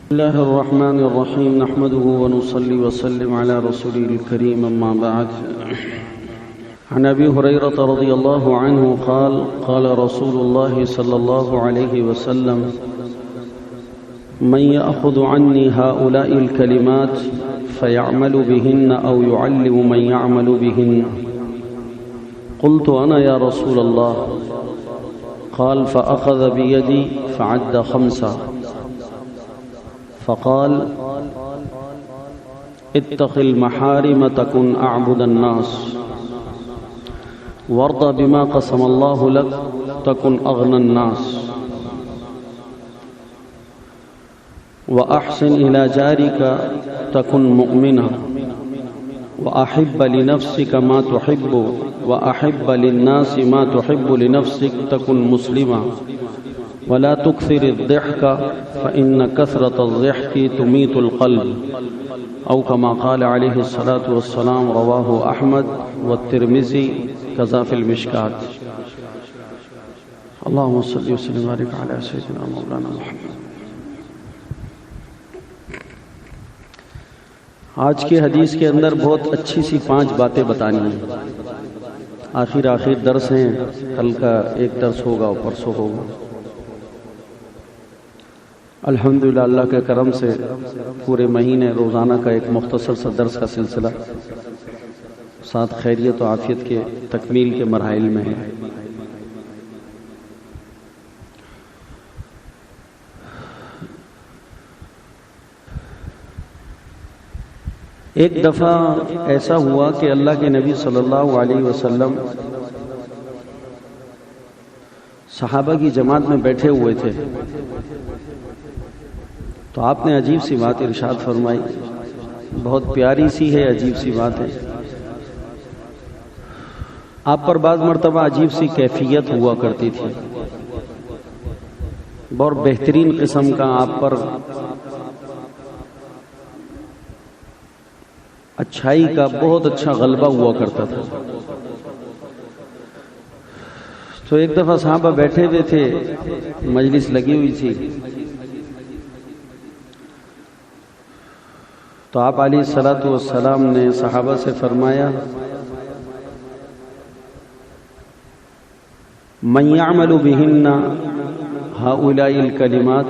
بسم الله الرحمن الرحيم نحمده ونصلي وسلم على رسوله الكريم أما بعد عن أبي هريرة رضي الله عنه قال قال رسول الله صلى الله عليه وسلم من يأخذ عني هؤلاء الكلمات فيعمل بهن أو يعلم من يعمل بهن قلت أنا يا رسول الله قال فأخذ بيدي فعد 5 فقال اتق المحارم تكن أعبد الناس وارض بما قسم الله لك تكن أغنى الناس وأحسن إلى جارك تكن مؤمنا وأحب لنفسك ما تحب وأحب للناس ما تحب لنفسك تكن مسلما ولا تكثر الضحك فإن كثرة الضحك تميت القلب أو كما قال عليه الصلاة والسلام رواه أحمد والترمذي كذا في المشكات. اللهم صل وسلم وبارك على سيدنا مولانا محمد. آج کے حدیث کے اندر بہت اچھی سی 5 باتیں بتانی ہیں. آخر درس ہیں، کل کا ایک درس ہوگا اور پرسوں ہوگا. الحمدللہ اللہ کے کرم سے پورے مہینے روزانہ کا ایک مختصر سا درس کا سلسلہ ساتھ خیریت و عافیت کے تکمیل کے مراحل میں ہے. ایک دفعہ ایسا ہوا کہ اللہ کے نبی صلی اللہ علیہ وسلم صحابہ کی جماعت میں بیٹھے ہوئے تھے تو آپ نے عجیب سی بات ارشاد فرمائی. بہت پیاری سی ہے، عجیب سی بات ہے. آپ پر بعض مرتبہ عجیب سی کیفیت ہوا کرتی تھی، بہت بہترین قسم کا آپ پر اچھائی کا بہت اچھا غلبہ ہوا کرتا تھا. تو ایک دفعہ صحابہ بیٹھے ہوئے تھے، مجلس لگی ہوئی تھی، تو آپ علیہ الصلوۃ والسلام نے صحابہ سے فرمایا من يعمل بهن هؤلاء الكلمات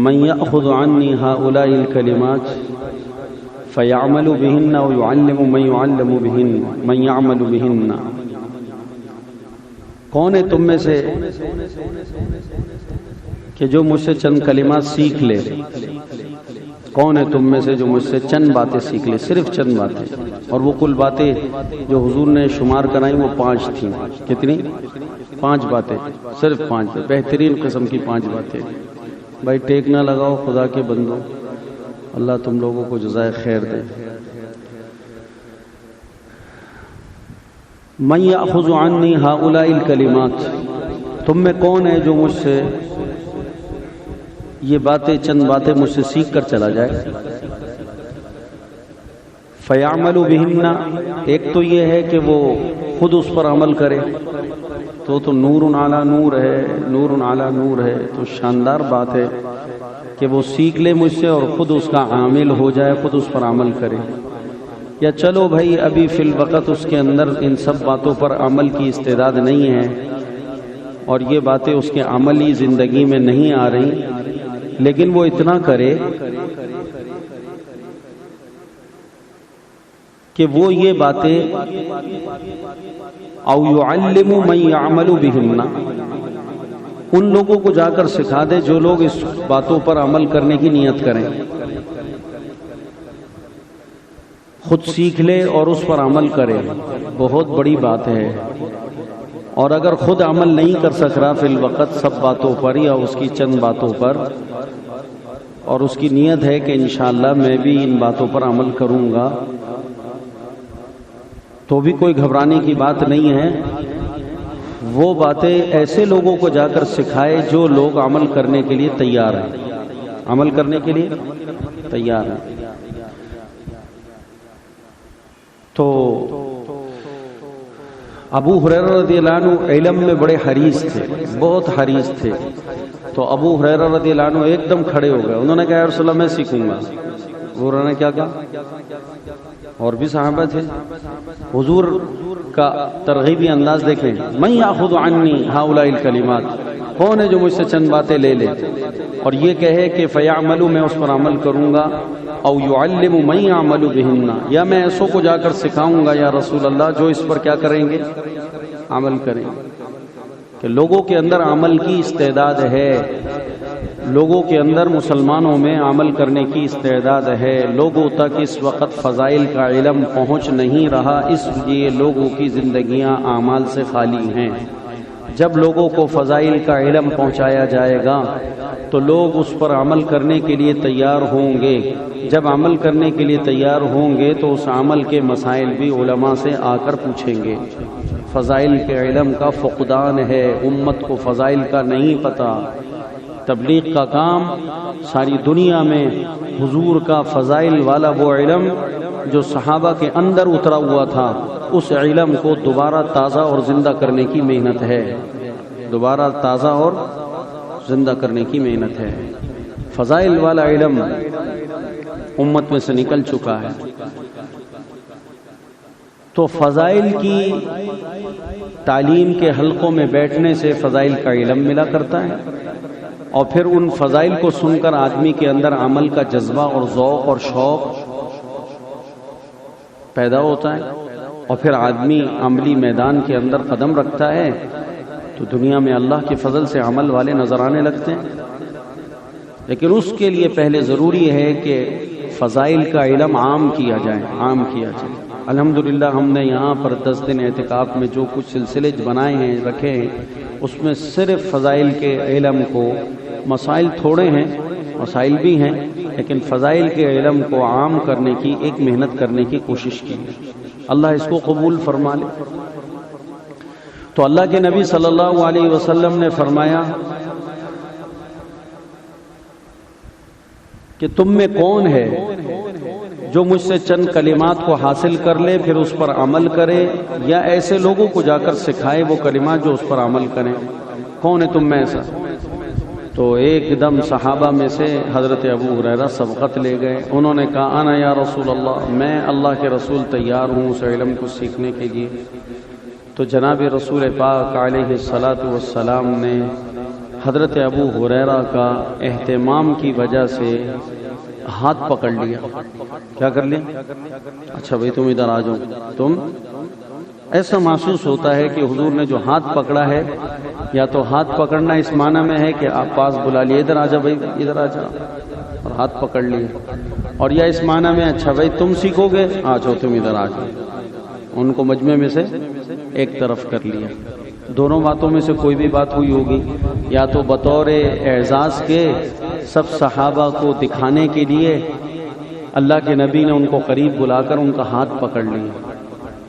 من يأخذ عني هؤلاء الكلمات فيعمل بهن ويعلم من يعلم بهن من يعمل بهن. کون ہے تم میں سے کہ جو مجھ سے چند کلمات سیکھ لے؟ کون ہے تم میں سے جو مجھ سے چند باتیں سیکھ لے؟ صرف چند باتیں. اور وہ کل باتیں جو حضور نے شمار کرائی وہ 5 تھیں. کتنی؟ 5 باتیں، صرف 5 بہترین قسم کی 5 باتیں. بھائی ٹیک نہ لگاؤ خدا کے بندو، اللہ تم لوگوں کو جزائے خیر دے. من یأخذ عنی ہؤلاء الکلمات، تم میں کون ہے جو مجھ سے یہ باتیں چند باتیں مجھ سے سیکھ کر چلا جائے؟ فیعمل بہن، ایک تو یہ ہے کہ وہ خود اس پر عمل کرے، تو نور علی نور ہے، نور علی نور ہے. تو شاندار بات ہے کہ وہ سیکھ لے مجھ سے اور خود اس کا عامل ہو جائے، خود اس پر عمل کرے. یا چلو بھائی ابھی فی الوقت اس کے اندر ان سب باتوں پر عمل کی استعداد نہیں ہے اور یہ باتیں اس کے عملی زندگی میں نہیں آ رہی، لیکن وہ اتنا کرے کہ وہ یہ باتیں او یعلم من یعمل بہن، ان لوگوں کو جا کر سکھا دے جو لوگ اس باتوں پر عمل کرنے کی نیت کریں. خود سیکھ لے اور اس پر عمل کرے، بہت بڑی بات ہے. اور اگر خود عمل نہیں کر سک رہا فی الوقت سب باتوں پر یا اس کی چند باتوں پر، اور اس کی نیت ہے کہ انشاءاللہ میں بھی ان باتوں پر عمل کروں گا، تو بھی کوئی گھبرانے کی بات نہیں ہے. وہ باتیں ایسے لوگوں کو جا کر سکھائے جو لوگ عمل کرنے کے لیے تیار ہیں، عمل کرنے کے لیے تیار ہیں. تو ابو ہریرہ رضی اللہ عنہ علم میں بڑے حریص تھے، بہت حریص تھے. تو ابو ہریرہ رضی اللہ عنہ ایک دم کھڑے ہو گئے. انہوں نے کہا یا رسول اللہ میں سیکھوں گا. حضور نے کیا کہا؟ اور بھی صحابہ تھے. حضور کا ترغیبی انداز دیکھیں. من یاخذ عنی ہؤلاء الکلمات، کون ہے جو مجھ سے چند باتیں لے لے اور یہ کہے کہ فیعمل، میں اس پر عمل کروں گا، او یعلم من یعمل بہن، یا میں ایسوں کو جا کر سکھاؤں گا یا رسول اللہ جو اس پر کیا کریں گے؟ عمل کریں گے. کہ لوگوں کے اندر عمل کی استعداد ہے، لوگوں کے اندر مسلمانوں میں عمل کرنے کی استعداد ہے. لوگوں تک اس وقت فضائل کا علم پہنچ نہیں رہا، اس لیے لوگوں کی زندگیاں اعمال سے خالی ہیں. جب لوگوں کو فضائل کا علم پہنچایا جائے گا تو لوگ اس پر عمل کرنے کے لیے تیار ہوں گے. جب عمل کرنے کے لیے تیار ہوں گے تو اس عمل کے مسائل بھی علماء سے آ کر پوچھیں گے. فضائل کے علم کا فقدان ہے، امت کو فضائل کا نہیں پتہ. تبلیغ کا کام ساری دنیا میں حضور کا فضائل والا وہ علم جو صحابہ کے اندر اترا ہوا تھا، اس علم کو دوبارہ تازہ اور زندہ کرنے کی محنت ہے. دوبارہ تازہ اور زندہ کرنے کی محنت ہے. فضائل والا علم امت میں سے نکل چکا ہے. تو فضائل کی تعلیم کے حلقوں میں بیٹھنے سے فضائل کا علم ملا کرتا ہے، اور پھر ان فضائل کو سن کر آدمی کے اندر عمل کا جذبہ اور ذوق اور شوق پیدا ہوتا ہے، اور پھر آدمی عملی میدان کے اندر قدم رکھتا ہے تو دنیا میں اللہ کے فضل سے عمل والے نظر آنے لگتے ہیں. لیکن اس کے لیے پہلے ضروری ہے کہ فضائل کا علم عام کیا جائے، عام کیا جائے. الحمدللہ ہم نے یہاں پر 10 دن اعتکاف میں جو کچھ سلسلے بنائے ہیں، رکھے ہیں، اس میں صرف فضائل کے علم کو، مسائل تھوڑے ہیں، مسائل بھی ہیں، لیکن فضائل کے علم کو عام کرنے کی ایک محنت کرنے کی کوشش کی. اللہ اس کو قبول فرما لے. تو اللہ کے نبی صلی اللہ علیہ وسلم نے فرمایا کہ تم میں کون ہے جو مجھ سے چند کلمات کو حاصل کر لے پھر اس پر عمل کرے، یا ایسے لوگوں کو جا کر سکھائے وہ کلمات جو اس پر عمل کریں. کون ہے تم میں ایسا؟ تو ایک دم صحابہ میں سے حضرت ابو ہریرہ سبقت لے گئے. انہوں نے کہا انا یا رسول اللہ، میں اللہ کے رسول تیار ہوں اس علم کو سیکھنے کے لیے. تو جناب رسول پاک علیہ الصلاۃ والسلام نے حضرت ابو ہریرہ کا اہتمام کی وجہ سے ہاتھ پکڑ لیا. کیا کر لیا؟ اچھا بھائی تم ادھر آ جاؤ. تم ایسا محسوس ہوتا ہے کہ حضور نے جو ہاتھ پکڑا ہے، یا تو ہاتھ پکڑنا اس معنی میں ہے کہ آپ پاس بلا لیے، ادھر آ جا بھائی، ادھر آ جا، اور ہاتھ پکڑ لیے، اور یا اس معنی میں اچھا بھائی تم سیکھو گے، آ جاؤ تم ادھر آ جاؤ. ان کو مجمع میں سے ایک طرف کر لیا. دونوں باتوں میں سے کوئی بھی بات ہوئی ہوگی، یا تو بطور اعزاز کے سب صحابہ کو دکھانے کے لیے اللہ کے نبی نے ان کو قریب بلا کر ان کا ہاتھ پکڑ لیا،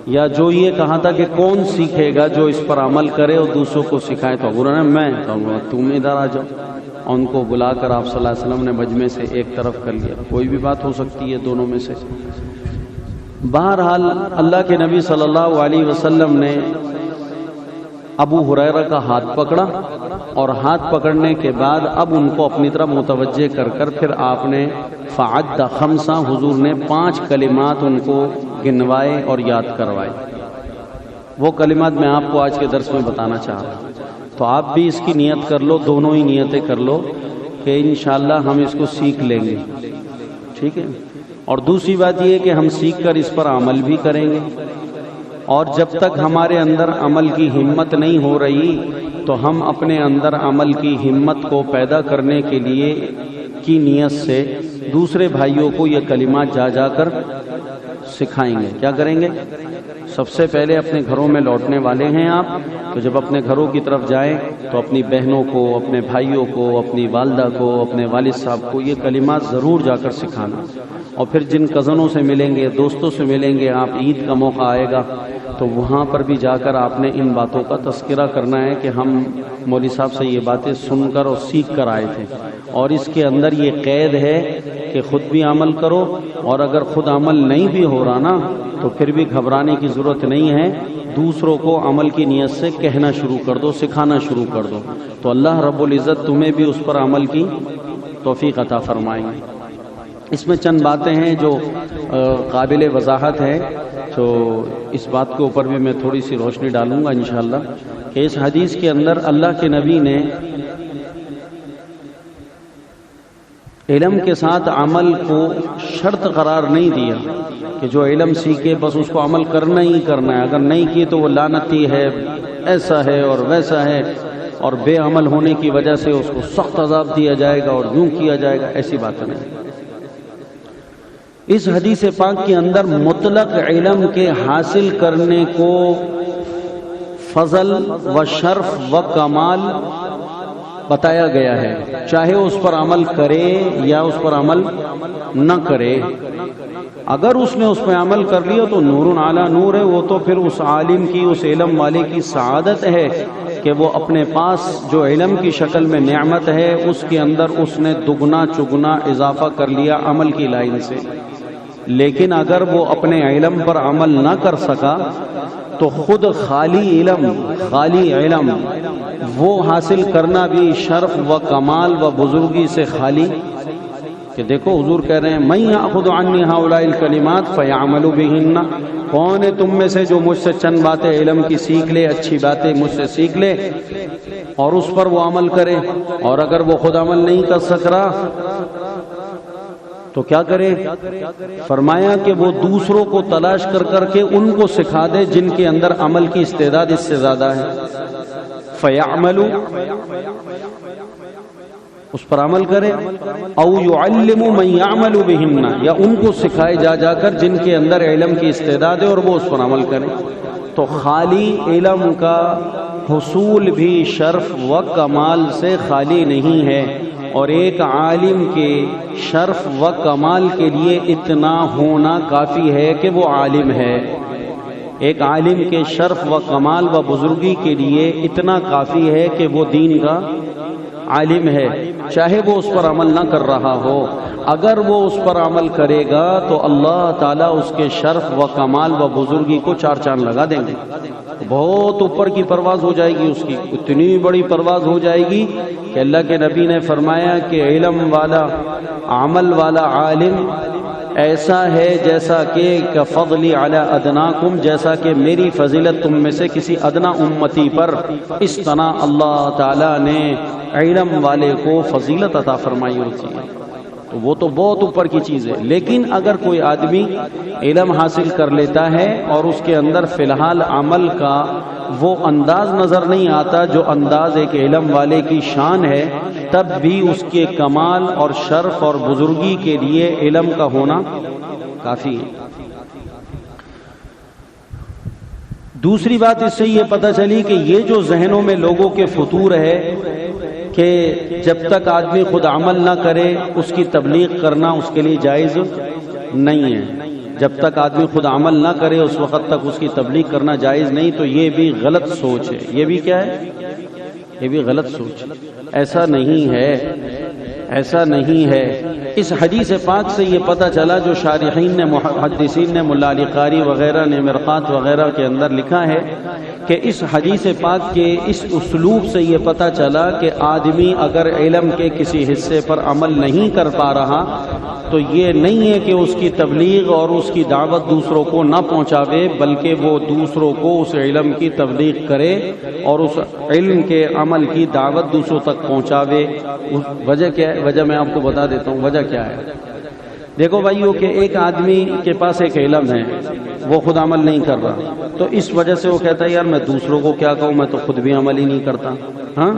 یا جو یہ کہا تھا کہ کون سیکھے گا جو اس پر عمل کرے اور دوسروں کو سکھائے، تو انہوں نے میں کہوں گا تم ادھر آ جاؤ. ان کو بلا کر آپ صلی اللہ علیہ وسلم نے مجمع سے ایک طرف کر لیا. کوئی بھی بات ہو سکتی ہے دونوں میں سے. بہرحال اللہ کے نبی صلی اللہ علیہ وسلم نے ابو ہریرہ کا ہاتھ پکڑا، اور ہاتھ پکڑنے کے بعد اب ان کو اپنی طرف متوجہ کر کر پھر آپ نے فعد خمسہ، حضور نے 5 کلمات ان کو گنوائے اور یاد کروائے. وہ کلمات میں آپ کو آج کے درس میں بتانا چاہ رہا ہوں. تو آپ بھی اس کی نیت کر لو، دونوں ہی نیتیں کر لو کہ انشاءاللہ ہم اس کو سیکھ لیں گے. ٹھیک ہے؟ اور دوسری بات یہ کہ ہم سیکھ کر اس پر عمل بھی کریں گے. اور جب تک ہمارے اندر عمل کی ہمت نہیں ہو رہی تو ہم اپنے اندر عمل کی ہمت کو پیدا کرنے کے لیے کی نیت سے دوسرے بھائیوں کو یہ کلمات جا جا کر سکھائیں گے. کیا کریں گے؟ سب سے پہلے اپنے گھروں میں لوٹنے والے ہیں آپ، تو جب اپنے گھروں کی طرف جائیں تو اپنی بہنوں کو، اپنے بھائیوں کو، اپنی والدہ کو، اپنے والد صاحب کو یہ کلمات ضرور جا کر سکھانا. اور پھر جن کزنوں سے ملیں گے، دوستوں سے ملیں گے آپ، عید کا موقع آئے گا تو وہاں پر بھی جا کر آپ نے ان باتوں کا تذکرہ کرنا ہے کہ ہم مولوی صاحب سے یہ باتیں سن کر اور سیکھ کر آئے تھے، اور اس کے اندر یہ قید ہے کہ خود بھی عمل کرو، اور اگر خود عمل نہیں بھی ہو رہا نا تو پھر بھی گھبرانے کی ضرورت نہیں ہے، دوسروں کو عمل کی نیت سے کہنا شروع کر دو، سکھانا شروع کر دو، تو اللہ رب العزت تمہیں بھی اس پر عمل کی توفیق عطا فرمائیں گے۔ اس میں چند باتیں ہیں جو قابل وضاحت ہے، تو اس بات کے اوپر بھی میں تھوڑی سی روشنی ڈالوں گا انشاءاللہ، کہ اس حدیث کے اندر اللہ کے نبی نے علم کے ساتھ عمل کو شرط قرار نہیں دیا کہ جو علم سیکھے بس اس کو عمل کرنا ہی کرنا ہے، اگر نہیں کی تو وہ لعنتی ہے، ایسا ہے اور ویسا ہے، اور بے عمل ہونے کی وجہ سے اس کو سخت عذاب دیا جائے گا اور یوں کیا جائے گا، ایسی بات نہیں۔ اس حدیث پاک کے اندر مطلق علم کے حاصل کرنے کو فضل و شرف و کمال بتایا گیا ہے، چاہے اس پر عمل کرے یا اس پر عمل نہ کرے۔ اگر اس نے اس پہ عمل کر لیا تو نور علی نور ہے، وہ تو پھر اس عالم کی، اس علم والے کی سعادت ہے کہ وہ اپنے پاس جو علم کی شکل میں نعمت ہے اس کے اندر اس نے دگنا چگنا اضافہ کر لیا عمل کی لائن سے۔ لیکن اگر وہ اپنے علم پر عمل نہ کر سکا تو خود خالی علم وہ حاصل کرنا بھی شرف و کمال و بزرگی سے خالی، کہ دیکھو حضور کہہ رہے ہیں من یأخذ عنی ہؤلاء الکلمات فیعمل بہن، کون ہے تم میں سے جو مجھ سے چند باتیں علم کی سیکھ لے، اچھی باتیں مجھ سے سیکھ لے اور اس پر وہ عمل کرے، اور اگر وہ خود عمل نہیں کر سک رہا تو کیا کرے؟ فرمایا کہ وہ دوسروں کو تلاش کر کر کے ان کو سکھا دے جن کے اندر عمل کی استعداد اس سے زیادہ ہے، فیعملوا، اس پر عمل کرے، او یعلم من یعمل بہن، یا ان کو سکھائے جا کر جن کے اندر علم کی استعداد ہے اور وہ اس پر عمل کرے۔ تو خالی علم کا حصول بھی شرف و کمال سے خالی نہیں ہے، اور ایک عالم کے شرف و کمال کے لیے اتنا ہونا کافی ہے کہ وہ عالم ہے۔ ایک عالم کے شرف و کمال و بزرگی کے لیے اتنا کافی ہے کہ وہ دین کا عالم ہے، چاہے وہ اس پر عمل نہ کر رہا ہو۔ اگر وہ اس پر عمل کرے گا تو اللہ تعالیٰ اس کے شرف و کمال و بزرگی کو چار چاند لگا دیں گے، بہت اوپر کی پرواز ہو جائے گی اس کی، اتنی بڑی پرواز ہو جائے گی کہ اللہ کے نبی نے فرمایا کہ علم والا، عمل والا عالم ایسا ہے جیسا کہ کفضلی علی ادناکم، جیسا کہ میری فضیلت تم میں سے کسی ادنا امتی پر، اس طرح اللہ تعالیٰ نے علم والے کو فضیلت عطا فرمائی ہوتی ہے، تو وہ تو بہت اوپر کی چیز ہے۔ لیکن اگر کوئی آدمی علم حاصل کر لیتا ہے اور اس کے اندر فی الحال عمل کا وہ انداز نظر نہیں آتا جو انداز ایک علم والے کی شان ہے، تب بھی اس کے کمال اور شرف اور بزرگی کے لیے علم کا ہونا کافی ہے۔ دوسری بات اس سے یہ پتہ چلی کہ یہ جو ذہنوں میں لوگوں کے فطور ہے کہ جب تک آدمی خود عمل نہ کرے اس کی تبلیغ کرنا اس کے لیے جائز نہیں ہے، جب تک آدمی خود عمل نہ کرے اس وقت تک اس کی تبلیغ کرنا جائز نہیں، تو یہ بھی غلط سوچ ہے۔ یہ بھی کیا ہے؟ یہ بھی غلط سوچ ہے۔ ایسا نہیں ہے، ایسا نہیں ہے۔ اس حدیث پاک سے یہ پتہ چلا جو شارحین نے، محدثین نے، ملا علی قاری وغیرہ نے مرقات وغیرہ کے اندر لکھا ہے کہ اس حدیث پاک کے اس اسلوب سے یہ پتہ چلا کہ آدمی اگر علم کے کسی حصے پر عمل نہیں کر پا رہا تو یہ نہیں ہے کہ اس کی تبلیغ اور اس کی دعوت دوسروں کو نہ پہنچاوے، بلکہ وہ دوسروں کو اس علم کی تبلیغ کرے اور اس علم کے عمل کی دعوت دوسروں تک پہنچاوے۔ وجہ کیا ہے؟ وجہ میں آپ کو بتا دیتا ہوں وجہ کیا ہے۔ دیکھو بھائیو کہ ایک آدمی کے پاس ایک علم ہے، وہ خود عمل نہیں کر رہا، تو اس وجہ سے وہ کہتا ہے یار میں دوسروں کو کیا کہوں، میں تو خود بھی عمل ہی نہیں کرتا۔ ہاں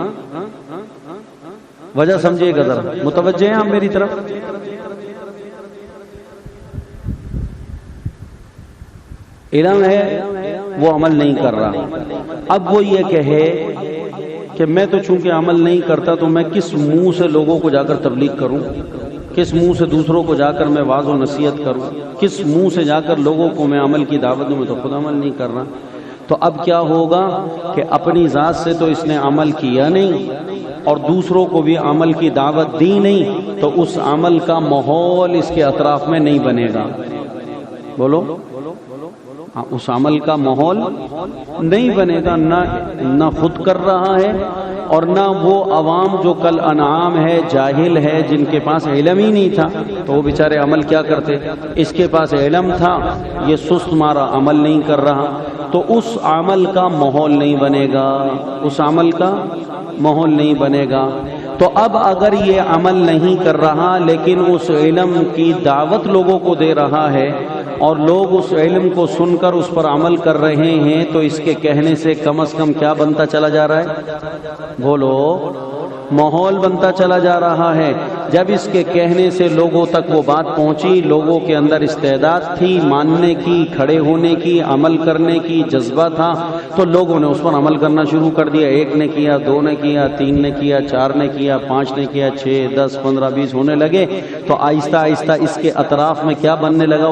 وجہ سمجھیے گا ذرا، متوجہ ہیں آپ میری طرف؟ علم ہے وہ عمل نہیں کر رہا، اب وہ یہ کہے کہ میں تو چونکہ عمل نہیں کرتا تو میں کس منہ سے لوگوں کو جا کر تبلیغ کروں، کس منہ سے دوسروں کو جا کر میں واعظ و نصیحت کروں؟ کس منہ سے جا کر لوگوں کو میں عمل کی دعوت دوں؟ میں تو خود عمل نہیں کر رہا۔ تو اب کیا ہوگا کہ اپنی ذات سے تو اس نے عمل کیا نہیں اور دوسروں کو بھی عمل کی دعوت دی نہیں، تو اس عمل کا ماحول اس کے اطراف میں نہیں بنے گا۔ بولو، اس عمل کا ماحول نہیں بنے گا، نہ خود کر رہا ہے اور نہ وہ عوام جو کل انعام ہے، جاہل ہے، جن کے پاس علم ہی نہیں تھا تو وہ بیچارے عمل کیا کرتے؟ اس کے پاس علم تھا، یہ سست مارا عمل نہیں کر رہا، تو اس عمل کا ماحول نہیں بنے گا، اس عمل کا ماحول نہیں بنے گا۔ تو اب اگر یہ عمل نہیں کر رہا لیکن اس علم کی دعوت لوگوں کو دے رہا ہے اور لوگ اس علم کو سن کر اس پر عمل کر رہے ہیں، تو اس کے کہنے سے کم از کم کیا بنتا چلا جا رہا ہے؟ بولو، ماحول بنتا چلا جا رہا ہے۔ جب اس کے کہنے سے لوگوں تک وہ بات پہنچی، لوگوں کے اندر استعداد تھی ماننے کی، کھڑے ہونے کی، عمل کرنے کی، جذبہ تھا، تو لوگوں نے اس پر عمل کرنا شروع کر دیا۔ ایک نے کیا، دو نے کیا، تین نے کیا، چار نے کیا، پانچ نے کیا، 6، 10، 15، 20 ہونے لگے۔ تو آہستہ آہستہ اس کے اطراف میں کیا بننے لگا؟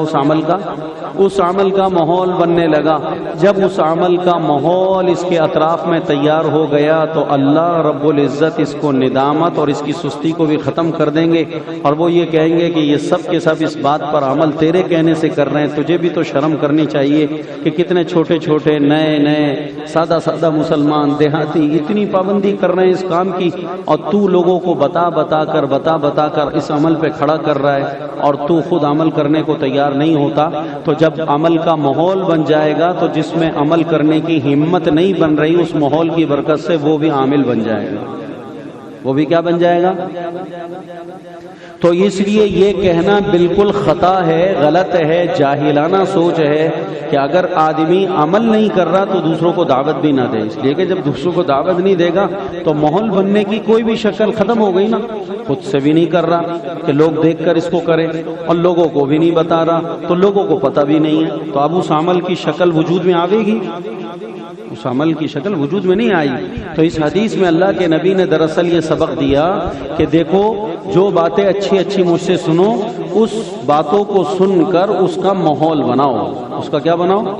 اس عمل کا ماحول بننے لگا۔ جب اس عمل کا ماحول اس کے اطراف میں تیار ہو گیا تو اللہ رب العزت اس کو ندامت اور اس کی سستی کو بھی ختم کر دیں گے، اور وہ یہ کہیں گے کہ یہ سب کے سب اس بات پر عمل تیرے کہنے سے کر رہے ہیں۔ تجھے بھی تو شرم کرنی چاہیے کہ کتنے چھوٹے چھوٹے نئے سادہ مسلمان دیہاتی اتنی پابندی کر رہے ہیں اس کام کی، اور تو لوگوں کو بتا کر اس عمل پہ کھڑا کر رہا ہے، اور تو خود عمل کرنے کو تیار نہیں ہوتا۔ تو جب عمل کا ماحول بن جائے گا تو جس میں عمل کرنے کی ہمت نہیں بن رہی، اس ماحول کی برکت سے وہ بھی عامل بن جائے گا۔ وہ بھی کیا بن جائے گا؟ تو اس لیے یہ کہنا بالکل خطا ہے، غلط ہے، جاہلانہ سوچ ہے کہ اگر آدمی عمل نہیں کر رہا تو دوسروں کو دعوت بھی نہ دے۔ اس لیے کہ جب دوسروں کو دعوت نہیں دے گا تو ماحول بننے کی کوئی بھی شکل ختم ہو گئی نا۔ خود سے بھی نہیں کر رہا کہ لوگ دیکھ کر اس کو کریں، اور لوگوں کو بھی نہیں بتا رہا تو لوگوں کو پتہ بھی نہیں ہے، تو اب اس عمل کی شکل وجود میں آئے گی؟ اس عمل کی شکل وجود میں نہیں آئی۔ تو اس حدیث میں اللہ کے نبی نے دراصل یہ سبق دیا کہ دیکھو، جو باتیں اچھی مجھ سے سنو، اس باتوں کو سن کر اس کا ماحول بناؤ۔ اس کا کیا بناؤ؟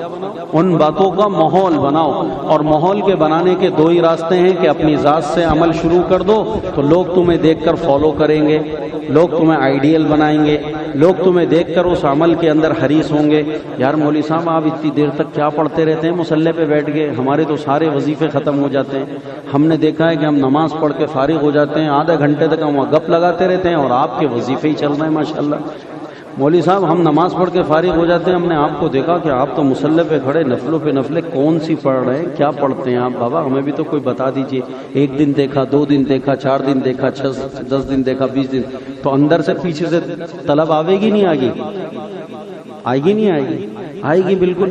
ان باتوں کا ماحول بناؤ۔ اور ماحول کے بنانے کے دو ہی راستے ہیں کہ اپنی ذات سے عمل شروع کر دو تو لوگ تمہیں دیکھ کر فالو کریں گے، لوگ تمہیں آئیڈیل بنائیں گے، لوگ تمہیں دیکھ کر اس عمل کے اندر حریص ہوں گے۔ یار مولوی صاحب آپ اتنی دیر تک کیا پڑھتے رہتے ہیں مصلی پہ بیٹھ کے؟ ہمارے تو سارے وظیفے ختم ہو جاتے ہیں۔ ہم نے دیکھا ہے کہ ہم نماز پڑھ کے فارغ ہو جاتے ہیں، آدھے گھنٹے تک ہم گپ لگاتے رہتے ہیں اور آپ کے وظیفے ہی چل رہے ہیں ماشاءاللہ۔ مولوی صاحب ہم نماز پڑھ کے فارغ ہو جاتے ہیں، ہم نے آپ کو دیکھا کہ آپ تو مصلی پہ کھڑے نفلوں پہ نفلیں کون سی پڑھ رہے ہیں، کیا پڑھتے ہیں آپ؟ بابا ہمیں بھی تو کوئی بتا دیجئے۔ 1 دن دیکھا، 2 دن دیکھا، 4 دن دیکھا، 10 دن دیکھا، 20 دن، تو اندر سے پیچھے سے طلب آئے گی نہیں آئے گی؟ آئے گی نہیں آئے گی؟ آئے گی بالکل۔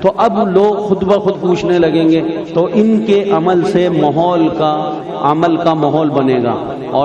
تو اب لوگ خود بخود پوچھنے لگیں گے، تو ان کے عمل سے عمل کا ماحول بنے گا۔ اور